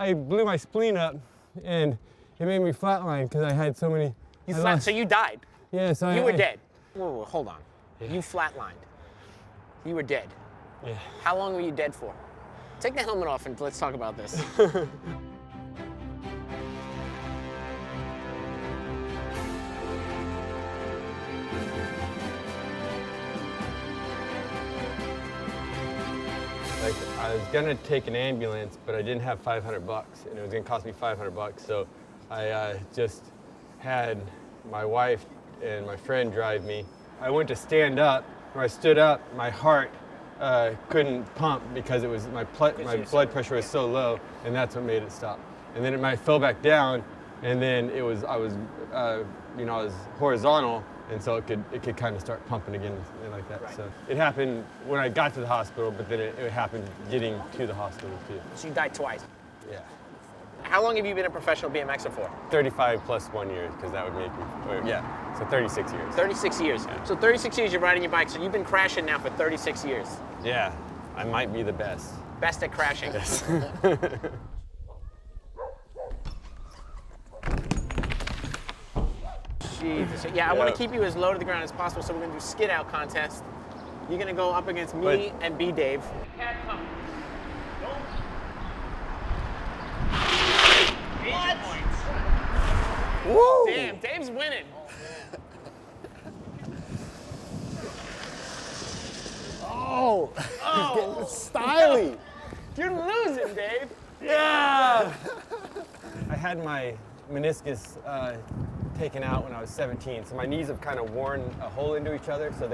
I blew my spleen up, and it made me flatline because I had so many. So you died? Yeah, so you were dead. Whoa, hold on. Yeah. You flatlined. You were dead. Yeah. How long were you dead for? Take the helmet off and let's talk about this. Like, I was gonna take an ambulance, but I didn't have 500 bucks, and it was gonna cost me 500 bucks. So I just had my wife and my friend drive me. I went to stand up. When I stood up, my heart couldn't pump because it was my blood pressure was so low, and that's what made it stop. And then I fell back down, and then I was horizontal, and so it could kind of start pumping again and like that. Right. So it happened when I got to the hospital, but then it happened getting to the hospital too. So you died twice? Yeah. How long have you been a professional BMXer for? 35 plus 1 year, because that would make me, so 36 years. 36 years. Yeah. So 36 years you're riding your bike, so you've been crashing now for 36 years. Yeah, I might be the best. Best at crashing. Yes. Jesus. Yeah, I want to keep you as low to the ground as possible, so we're going to do skid out contest. You're going to go up against me and B Dave. What? Woo! Damn, Dave's winning. Oh, he's getting styly. You're losing, Dave. Yeah! I had my meniscus taken out when I was 17, so my knees have kind of worn a hole into each other, so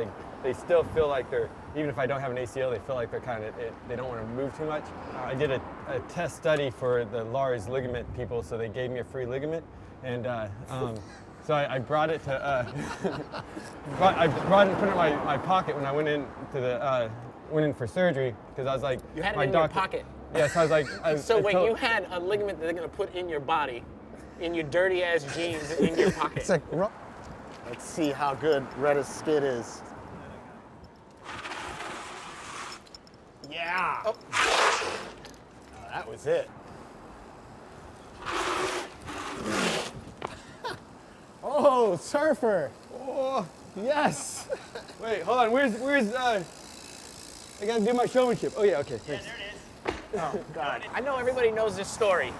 they still feel like they're, even if I don't have an ACL, they feel like they're kind of, they don't want to move too much. I did a test study for the Lars ligament people, so they gave me a free ligament, and so I brought it to, I brought it and put it in my pocket when I went in for surgery, because I was like, you had it in your pocket. Yeah, so I was like, you had a ligament that they're gonna put in your body, in your dirty ass jeans, in your pocket. It's like, let's see how good Retta's skid is. Yeah. Oh, that was it. Oh, surfer. oh, Yes. wait, hold on, where's, I gotta do my showmanship. Oh yeah, okay, thanks. Yeah, there it is. Oh, God. I know everybody knows this story,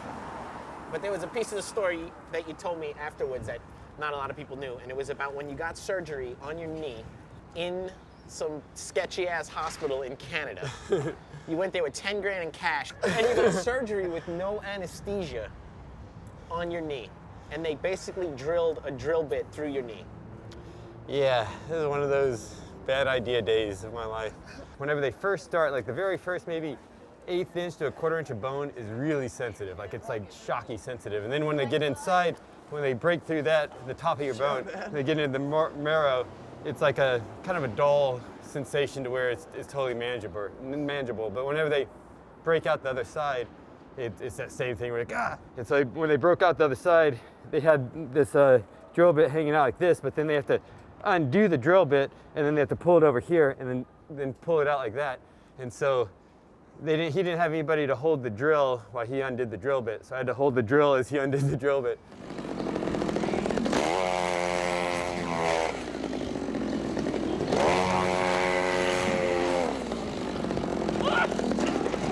but there was a piece of the story that you told me afterwards that not a lot of people knew, and it was about when you got surgery on your knee in some sketchy-ass hospital in Canada. You went there with 10 grand in cash, and you got surgery with no anesthesia on your knee, and they basically drilled a drill bit through your knee. Yeah, this is one of those bad idea days of my life. Whenever they first start, like the very first maybe 1/8 inch to 1/4 inch of bone is really sensitive, like it's like shocky sensitive. And then when they get inside, when they break through that, the top of your bone, they get into the marrow, it's like a kind of a dull sensation to where it's totally manageable. But whenever they break out the other side, it's that same thing where like, ah! And so when they broke out the other side, they had this drill bit hanging out like this, but then they have to undo the drill bit, and then they have to pull it over here, and then pull it out like that. And so he didn't have anybody to hold the drill while he undid the drill bit, so I had to hold the drill as he undid the drill bit.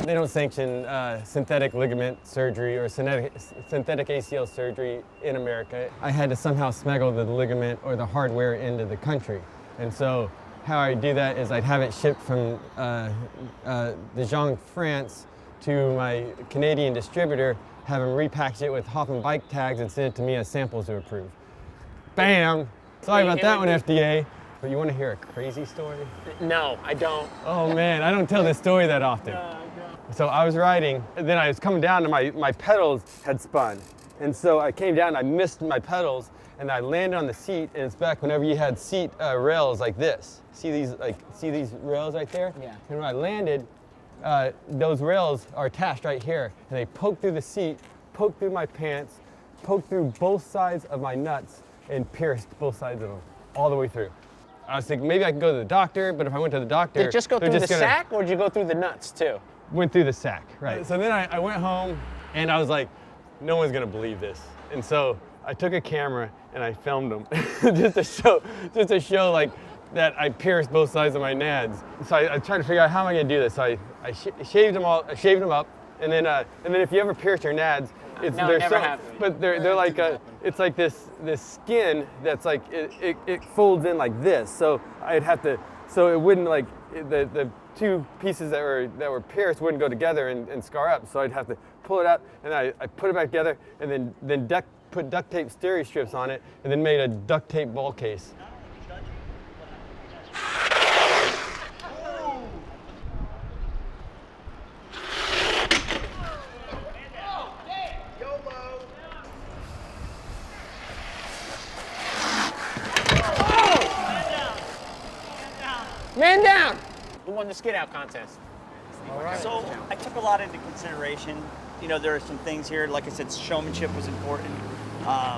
They don't sanction synthetic ligament surgery or synthetic ACL surgery in America. I had to somehow smuggle the ligament or the hardware into the country. And so how I do that is I'd have it shipped from Dijon, France to my Canadian distributor, have him repackage it with Hoffman bike tags and send it to me as samples to approve. Bam! Sorry about that one, FDA. But you want to hear a crazy story? No, I don't. Oh man, I don't tell this story that often. So I was riding, and then I was coming down and my pedals had spun. And so I came down and I missed my pedals, and I landed on the seat, and it's back whenever you had seat rails like this. See these rails right there? Yeah. And when I landed, those rails are attached right here, and they poked through the seat, poked through my pants, poked through both sides of my nuts, and pierced both sides of them, all the way through. I was thinking maybe I could go to the doctor, but if I went to the doctor, did it just go through the sack, or did you go through the nuts too? Went through the sack, right. So then I went home, And I was like, no one's gonna believe this. And so I took a camera and I filmed them just to show like that I pierced both sides of my nads. So I tried to figure out how am I gonna do this. So I shaved them up, and then if you ever pierce your nads, No, it never happened. but they're like it's like this skin that's like it folds in like this. So I'd have to, so it wouldn't like the two pieces that were pierced wouldn't go together and scar up. So I'd have to pull it out, and I put it back together, and then put duct tape stereo strips on it, and then made a duct tape ball case. Man down! Who won the skid out contest? So I took a lot into consideration. You know, there are some things here. Like I said, showmanship was important.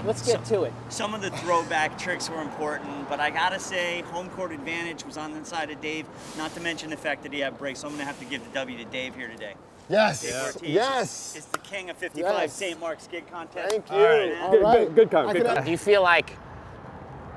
Let's get to it. Some of the throwback tricks were important, but I gotta say, home court advantage was on the side of Dave. Not to mention the fact that he had breaks. So I'm gonna have to give the W to Dave here today. Yes. Dave Ortiz Yes. is the king of 55 Yes. St. Mark's skid contest. Thank you. All right. All right. Good comment. I Good could- comment. Do you feel like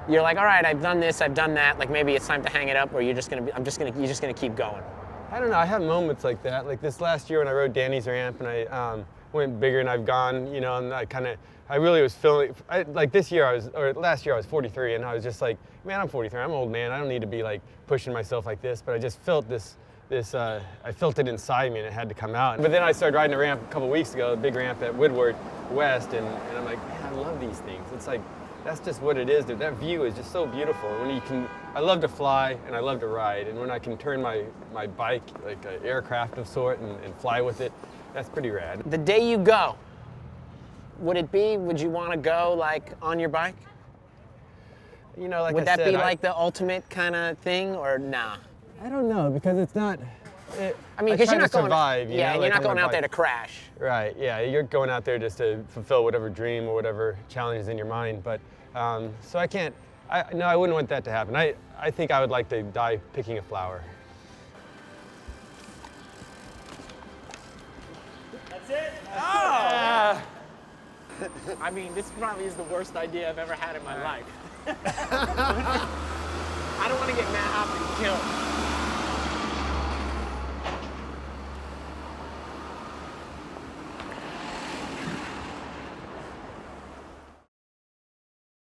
you're like, all right, I've done this, I've done that, like maybe it's time to hang it up, or you're just gonna keep going? I don't know. I have moments like that. Like this last year when I rode Danny's ramp and I went bigger and I've gone, you know, and I really was feeling, like this year last year I was 43 and I was just like, man, I'm 43. I'm an old man. I don't need to be like pushing myself like this. But I just felt I felt it inside me and it had to come out. But then I started riding a ramp a couple weeks ago, a big ramp at Woodward West, and I'm like, man, I love these things. It's like, that's just what it is, dude. That view is just so beautiful. And when I love to fly and I love to ride, and when I can turn my bike like an aircraft of sort and fly with it, that's pretty rad. The day you go, would you want to go like on your bike? You know, like Would I that said, be like the ultimate kind of thing, or nah? I don't know, because it's not. I mean, because try you're not to going. survive, you yeah, know, and like you're not on my going out there to bike. crash. Right, yeah, you're going out there just to fulfill whatever dream or whatever challenge is in your mind. But so I can't. No, I wouldn't want that to happen. I think I would like to die picking a flower. That's it? I mean, this probably is the worst idea I've ever had in my life. I don't want to get Matt Hoffman killed.